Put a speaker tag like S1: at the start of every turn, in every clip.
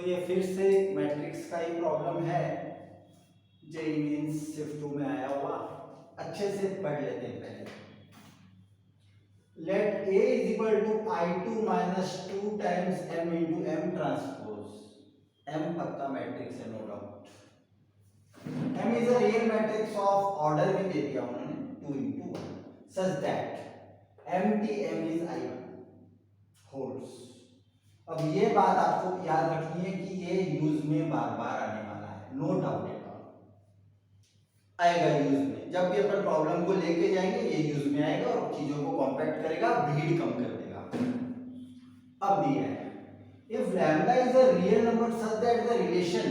S1: ये फिर से मैट्रिक्स का ही प्रॉब्लम है, जेईई मेंस शिफ्ट 2 में आया हुआ। अच्छे से पढ़ लेते हैं पहले। Let A is equal to I2 minus 2 times M into M transpose. M पक्का मैट्रिक्स है, no doubt. M is a real matrix of order भी दे दिया उन्होंने 2 into 1 such that MTM is I1 holds. अब ये बात आपको याद रखनी है कि ये यूज में बार बार आने वाला है, नो डाउट एट ऑल आएगा यूज में। जब भी अपन प्रॉब्लम को लेके जाएंगे ये यूज में आएगा और चीजों को कॉम्पैक्ट करेगा, भीड़ कम कर देगा। अब दिया है if lambda is a real number such that the relation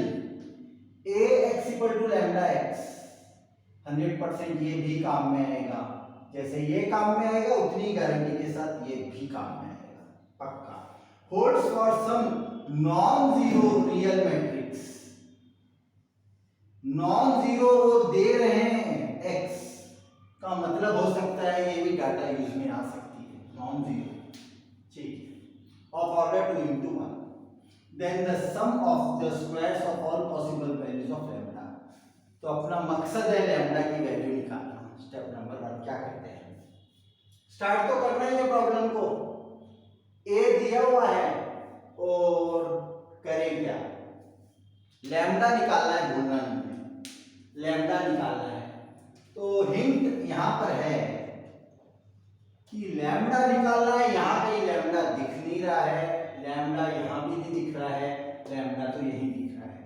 S1: ax equal to lambda x 100% ये भी काम में आएगा। जैसे ये काम में आएगा उतनी गारंटी के साथ ये भी काम में आएगा पक्का। Holds for some non zero real matrix. Non zero वो दे रहे हैं x का मतलब हो सकता है ये भी डाटा यूज में आ सकती है, नॉन जीरो, ठीक है, of order 2 into 1 then the sum of the squares of all possible values of lambda। तो अपना मकसद है लैम्डा की वैल्यू निकालना। स्टेप नंबर 1 क्या करते हैं, स्टार्ट तो करना ही है प्रॉब्लम को। a दिया हुआ है और करें क्या, लैम्डा निकालना है, भूलना नहीं है, लैम्डा निकालना है। तो हिंट यहां पर है कि लैम्डा निकालना है, यहां कहीं लैम्डा दिख नहीं रहा है, लैम्डा यहां भी नहीं दिख रहा है, लैम्डा तो यही दिख रहा है,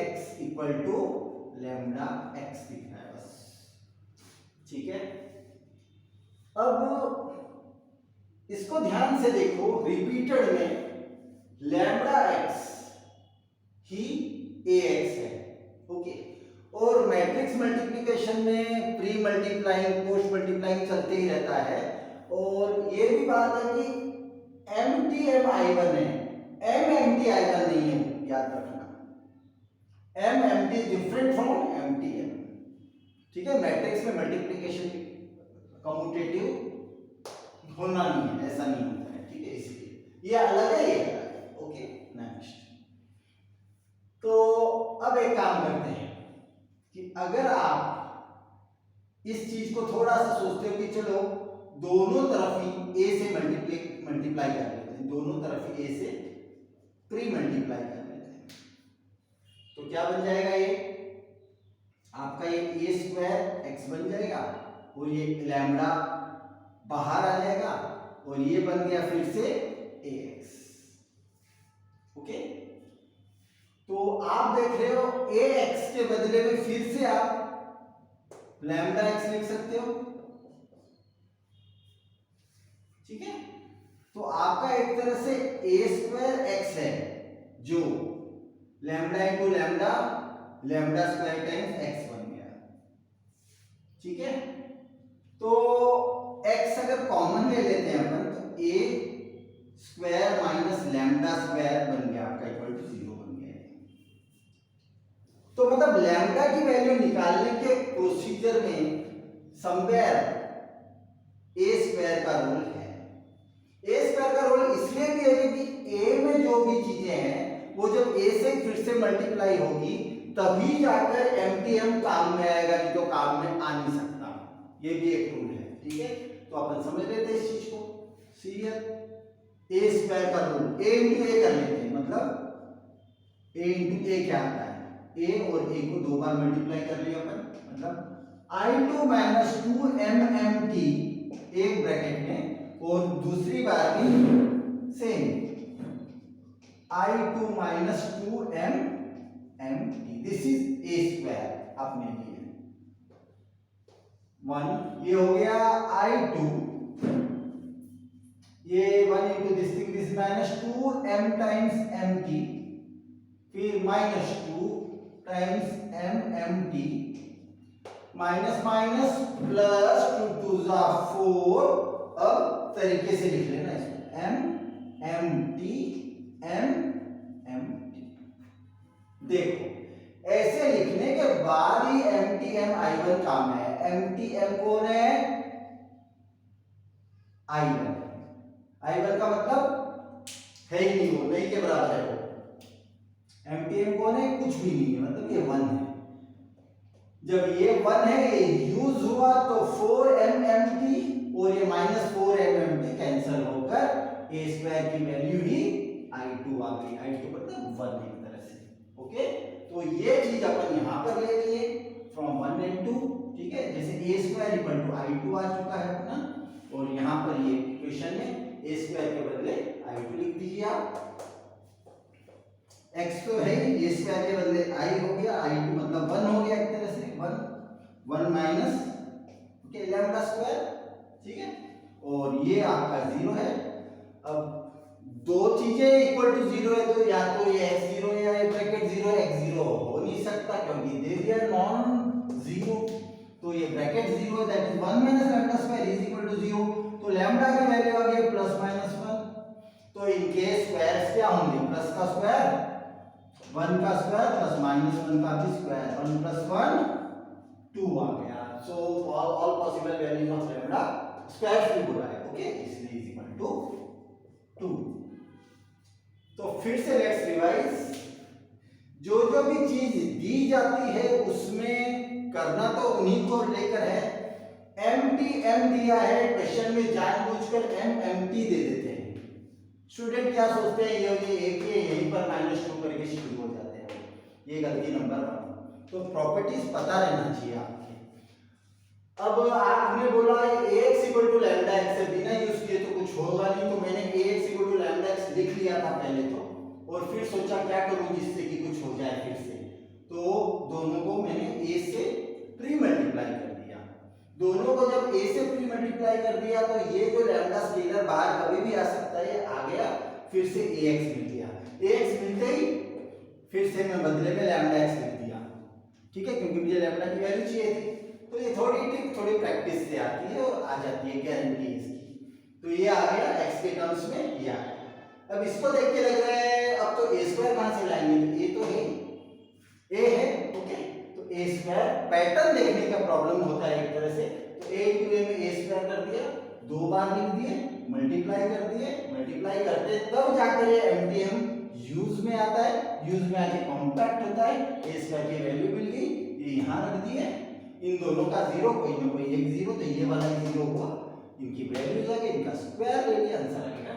S1: ax equal to lambda x दिख रहा है बस, ठीक है। अब इसको ध्यान से देखो, रिपीटेड में लैम्डा x ही ax है, ओके। और मैट्रिक्स मल्टीप्लिकेशन में प्री मल्टीप्लाइंग पोस्ट मल्टीप्लाइंग चलते ही रहता है। और ये भी बात है कि MTM I1 है, MMT I1 नहीं है, याद रखना। MMT डिफरेंट फ्रॉम MTM, ठीक है। मैट्रिक्स में मल्टीप्लिकेशन कम्यूटेटिव होना नहीं है, ऐसा नहीं होता है, ठीक है। इसलिए ये अलग है, ये अलग है, ओके। नेक्स्ट, तो अब एक काम करते हैं कि अगर आप इस चीज को थोड़ा सा सोचते हो कि चलो दोनों तरफ ही a से मल्टीप्लाई कर लेते हैं, दोनों तरफ ही a से प्री मल्टीप्लाई कर लेते हैं, तो क्या बन जाएगा, ये आपका ये a स्क्वायर x बन जाएगा और ये लैम्डा बाहर आ जाएगा और ये बन गया फिर से ax, ओके। तो आप देख रहे हो ax के बदले में फिर से आप लैम्डा x लिख सकते हो, ठीक है। तो आपका एक तरह से a स्क्वायर x है जो lambda into lambda, lambda square times x बन गया, ठीक है। तो x अगर कॉमन ले लेते हैं अपन तो a square minus lambda square बन गया आपका इक्वल टू 0 बन गया। तो मतलब लैम्डा की वैल्यू निकालने के प्रोसीजर में समवेयर a स्क्वायर का रोल है। a स्क्वायर का रोल इसलिए भी है क्योंकि a में जो भी चीजें हैं वो जब a से फिर से मल्टीप्लाई होगी तभी जाकर MTM काम में आएगा, नहीं तो काम में आ नहीं सकता। ये भी एक रूल है, ठीक है। तो अपन समझ लेते हैं इस चीज को, सीरियल a स्क्वायर का रूल a इंटू a कर लेते हैं, मतलब a इंटू a क्या आता है, a और a को 2 बार मल्टीप्लाई कर लिया अपन, मतलब I2 माइनस 2 MMT एक ब्रैकेट में और दूसरी बार भी same I2 minus 2 MMT, this is a square आपने लिए 1, ये हो गया I2, ये 1 into this minus 2 m times mt, फिर minus 2 times MMT, minus minus plus 2 2 जा 4। अब तरीके से लिख लेना इसको MMT MMT। देखो ऐसे लिखने के बाद ही MTM I1 काम है। MTM कौन है, I1 का मतलब है ही नहीं, वो नहीं के किसके बराबर है वो? एमटीएम कौन है? कुछ भी नहीं है, मतलब ये 1 है। जब ये 1 है, ये यूज हुआ तो 4m और ये -4m कैंसिल होकर ए स्क्वायर की वैल्यू ही I2 आ गई। I2 मतलब 1 एक तरह से। ओके, तो ये चीज अपन यहां पर ले लिए फ्रॉम 1 and 2, ठीक है। जैसे a square equal to I2 आ चुका है अपना, और यहां पर ये इक्वेशन में a स्क्वायर के बदले I2 लिख दीजिए आप। x तो है ही, a स्क्वायर के बदले I हो गया, I2 मतलब 1 हो गया एक तरह से, 1 माइनस ओके लैम्डा स्क्वायर, ठीक है। और ये आपका 0 है। अब दो चीजें इक्वल टू 0 है तो या तो ये x0 या ये ब्रैकेट 0 x0 हो नहीं सकता, क्योंकि दे आर नॉन जीरो। तो ये ब्रैकेट 0 है, that is 1 minus lambda square is equal to 0। तो लैम्डा की वैल्यू आ गई +-1। तो इनके स्क्वायर्स क्या होंगे? प्लस का स्क्वायर 1 का स्क्वायर प्लस -1 का भी स्क्वायर, 1 + 1 2 आ गया। So all possible values of lambda square भी बोला है, ओके, इसलिए इज इक्वल टू 2। तो फिर से लेट्स रिवाइज। जो जो भी चीज दी जाती है उसमें करना तो उन्हीं को लेकर है। एम दिया है, क्वेश्चन में जानबूझकर एम दे देते हैं। स्टूडेंट क्या सोचते हैं, ये एक ये यहीं पर -2 करके शुरू हो जाते हैं, ये गलती नंबर 1। तो प्रॉपर्टीज पता रहना चाहिए आपके। अब आपने बोला ax = λx है, बिना यूज किए तो कुछ होगा नहीं, तो मैंने ax = λx लिख लिया था पहले तो, और फिर सोचा क्या करूं जिससे कि कुछ हो जाए फिर से। तो दोनों को मैंने a से प्री मल्टीप्लाई कर दिया। दोनों को जब a से प्री मल्टीप्लाई कर दिया तो ये जो लैम्डा स्केलर बाहर कभी भी आ सकता है, आ गया, फिर से ax मिल गया। ax मिलते ही फिर से मैं बदले में λx लिख दिया, ठीक है, क्योंकि मुझे लैम्डा की वैल्यू चाहिए थी। तो ये थोड़ी प्रैक्टिस से आती है और आ जाती है, गारंटी है इसकी। तो ये आ गया x के टर्म्स में, ये आ गया। अब इसको देख के लग रहा है अब तो a स्क्वायर कहां से लाएंगे? तो a तो है, a है, ओके। तो a स्क्वायर पैटर्न देखने का प्रॉब्लम होता है एक तरह से। तो a × a में a स्क्वायर कर दिया, 2 बार लिख दिए, मल्टीप्लाई कर दिए, मल्टीप्लाई करते तब जाकर ये एमटीएम यूज में आता है, यूज में आके कॉम्पैक्ट होता है। a स्क्वायर की वैल्यू मिल गई, ये यहां रख दिए, इन दोनों का 0, कोई ना कोई एक 0, तो ये वाला 0 हुआ, इनकी वैल्यूज आ गई, इनका स्क्वायर ले लिया, आंसर आ गया।